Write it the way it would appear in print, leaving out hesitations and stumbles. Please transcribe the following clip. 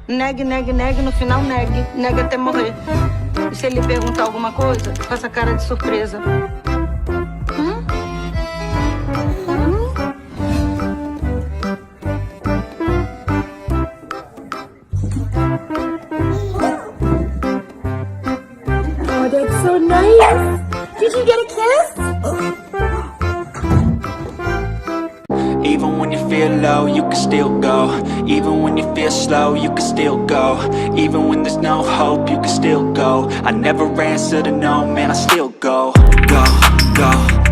Negue, negue, negue, no final negue. Negue até morrer. E se ele perguntar alguma coisa, faça cara de surpresa. Oh, that's so nice. Did you get a kiss? Even when you feel low, you can still go. Even when you feel slow, you can still go. Even when there's no hope, you can still go. I never answer to no, man, I still go. Go, go.